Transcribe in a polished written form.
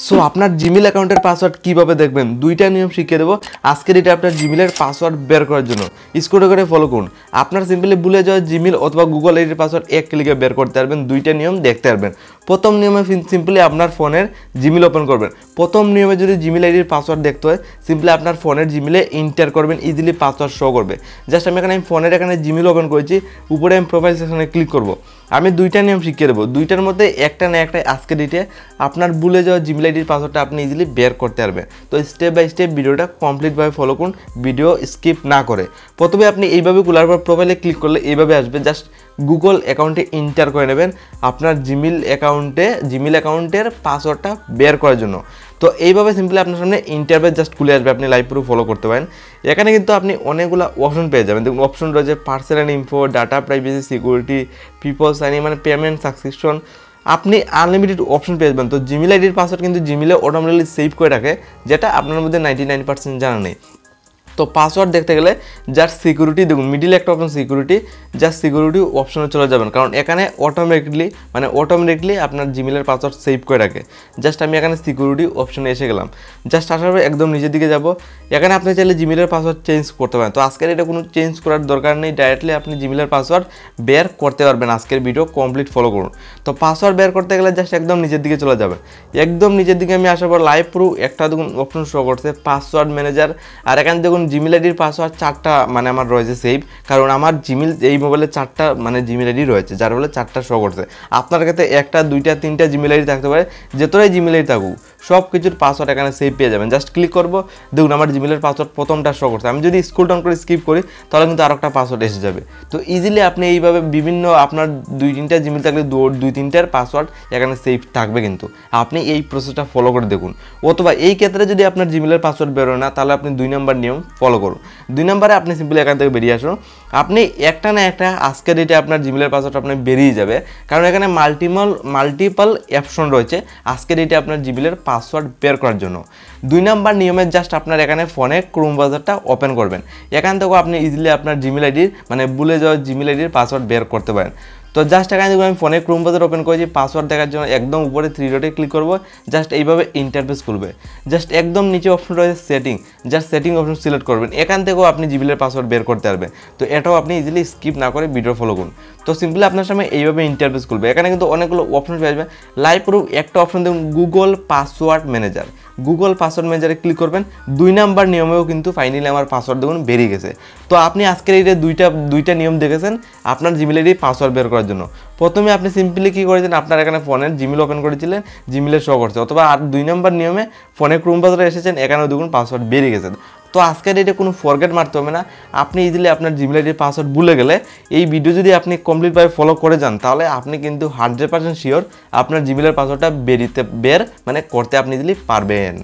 So আপনার Gmail অ্যাকাউন্টের password কীভাবে দেখবেন দুইটা নিয়ম শিখিয়ে দেবো আজকের এটা আপনার জিমেলের পাসওয়ার্ড বের করার জন্য স্ক্রল করে ফলো করুন। আপনার সিম্পলি ভুলে যাওয়া জিমেল অথবা গুগল আইডির পাসওয়ার্ড এক ক্লিকে বের করতে পারবেন। দুইটা নিয়ম দেখতে পারবেন। প্রথম নিয়মে সিম্পলি আপনার ফোনের জিমেল ওপেন করবেন। প্রথম নিয়মে যদি জিমেল আইডির পাসওয়ার্ড দেখতে হয় সিম্পলি আপনার ফোনের জিমেলে এন্টার করবেন, ইজিলি পাসওয়ার্ড শো করবে। জাস্ট আমি ফোনের এখানে জিমেল ওপেন করেছি, উপরে আমি প্রোফাইল সেকশনে ক্লিক করব। আমি দুইটা নিয়ম শিখিয়ে দেবো, দুইটার মধ্যে একটা না একটা আজকে ডেটে আপনার ভুলে যাওয়া জিমেল আইডির পাসওয়ার্ডটা আপনি ইজিলি বের করতে পারবেন। তো স্টেপ বাই স্টেপ ভিডিওটা কমপ্লিটভাবে ফলো করুন, ভিডিও স্কিপ না করে। প্রথমে আপনি এইভাবে খোলার পর প্রোফাইলে ক্লিক করলে এইভাবে আসবে। জাস্ট গুগল অ্যাকাউন্টে এন্টার করে নেবেন আপনার জিমেল অ্যাকাউন্টের পাসওয়ার্ডটা বের করার জন্য। তো এইভাবে সিম্পলি আপনার সামনে ইন্টারভেস জাস্ট খুলে আসবে, আপনি লাইভ পুরো ফলো করতে পারেন। এখানে কিন্তু আপনি অনেকগুলো অপশন পেয়ে যাবেন। দেখুন অপশন রয়েছে personal info, data privacy, security, people signing, payment, subscription, আপনি আনলিমিটেড অপশন পেয়ে যাবেন। তো জিমেল আইডির পাসওয়ার্ড কিন্তু জিমেলে অটোমেটিক্যালি সেভ করে রাখে, যেটা আপনার মধ্যে 99% জানা নেই। তো পাসওয়ার্ড দেখতে গেলে জাস্ট সিকিউরিটি দেখুন, মিডিলে একটা অপশন সিকিউরিটি, জাস্ট সিকিউরিটি অপশনে চলে যাবেন, কারণ এখানে অটোমেটিকলি আপনার জিমেলের পাসওয়ার্ড সেভ করে রাখে। জাস্ট আমি এখানে সিকিউরিটি অপশনে এসে গেলাম। জাস্ট আসার পর একদম নিচের দিকে যাব। এখানে আপনি চাইলে জিমেলের পাসওয়ার্ড চেঞ্জ করতে পারেন। তো আজকের এটা কোনো চেঞ্জ করার দরকার নেই, ডাইরেক্টলি আপনি জিমেলের পাসওয়ার্ড বের করতে পারবেন। আজকের ভিডিও কমপ্লিট ফলো করুন। তো পাসওয়ার্ড বের করতে গেলে জাস্ট একদম নিচের দিকে চলে যাবেন। একদম নিচের দিকে আমি আসার পর লাইভ প্রুফ একটা দেখুন অপশন শো করছে, পাসওয়ার্ড ম্যানেজার। আর এখানে দেখুন জিমেল আইডির পাসওয়ার্ড 4টা আমার রয়েছে সেভ, কারণ আমার জিমেল এই মোবাইলে 4টা জিমেল আইডি রয়েছে, যার ফলে 4টা শো করছে। আপনার কাছে 1টা 2টা 3টা জিমেল আইডি থাকতে পারে, যতটাই জিমেল আইডি থাকুক সব কিছুর পাসওয়ার্ড এখানে সেভ পেয়ে যাবেন। জাস্ট ক্লিক করবো, দেখুন আমার জিমেলের পাসওয়ার্ড প্রথমটা শো করছে। আমি যদি স্ক্রল ডাউন করে স্কিপ করি তাহলে কিন্তু আরেকটা পাসওয়ার্ড এসে যাবে। তো ইজিলি আপনি এইভাবে বিভিন্ন আপনার 2-3টা জিমেল থাকলে 2-3টার পাসওয়ার্ড এখানে সেভ থাকবে। কিন্তু আপনি এই প্রসেসটা ফলো করে দেখুন। অথবা এই ক্ষেত্রে যদি আপনার জিমেলের পাসওয়ার্ড বেরোয় না, তাহলে আপনি 2 নম্বর নিয়ম ফলো করুন। 2 নম্বরে আপনি সিম্পলি এখান থেকে বেরিয়ে আসুন। আপনি একটা না একটা আজকের ডেটে আপনার জিমেলের পাসওয়ার্ড আপনার বেরিয়ে যাবে, কারণ এখানে মাল্টিপল অপশন রয়েছে আজকের ডেটে আপনার জিমেলের পাসওয়ার্ড বের করার জন্য। 2 নম্বর নিয়মের জাস্ট আপনার এখানে ফোনে ক্রোম ব্রাউজারটা ওপেন করবেন। এখান থেকেও আপনি ইজিলি আপনার জিমেল আইডির ভুলে যাওয়া জিমেল আইডির পাসওয়ার্ড বের করতে পারেন। তো জাস্ট এখানে দেখুন আমি ফোনে ক্রোম ব্রাউজার ওপেন করেছি, পাসওয়ার্ড দেখার জন্য একদম উপরে 3 ডটে ক্লিক করব। জাস্ট এইভাবে ইন্টারফেস খুলবে। জাস্ট একদম নিচে অপশন রয়েছে setting, just setting option select করবেন। এখান থেকেও আপনি জিমেলের পাসওয়ার্ড বের করতে পারবেন। তো এটাও আপনি ইজিলি স্কিপ না করে ভিডিও ফলো করুন। তো সিম্পলি আপনার সামনে এইভাবে ইন্টারফেস খুলবে। এখানে কিন্তু অনেকগুলো অপশন পেয়ে যাবেন। লাইভ প্রুফ একটা অপশন দেখুন Google password manager, Google password ম্যানেজারে ক্লিক করবেন। 2 নম্বর নিয়মেও কিন্তু ফাইনালি আমার পাসওয়ার্ড দেখুন বেরিয়ে গেছে। তো আপনি আজকের এই দুইটা নিয়ম দেখেছেন আপনার জিমেল আইডি পাসওয়ার্ড বের করার জন্য। প্রথমে আপনি সিম্পলি কী করেছেন, আপনার এখানে ফোনের জিমেল ওপেন করেছিলেন, জিমেলের শো করছে। অথবা আর 2 নম্বর নিয়মে ফোনে ক্রোম ব্রাউজারে এসেছেন, এখানেও দেখুন পাসওয়ার্ড বেরিয়ে গেছে। তো আজকের এটা কোনো ফরগেট মারতে হবে না। আপনি ইজিলি আপনার জিমেল আইডির পাসওয়ার্ড ভুলে গেলে এই ভিডিও যদি আপনি কমপ্লিটভাবে ফলো করে যান, তাহলে আপনি কিন্তু 100% শিওর আপনার জিমেলের পাসওয়ার্ডটা বের করতে আপনি ইজিলি পারবেন।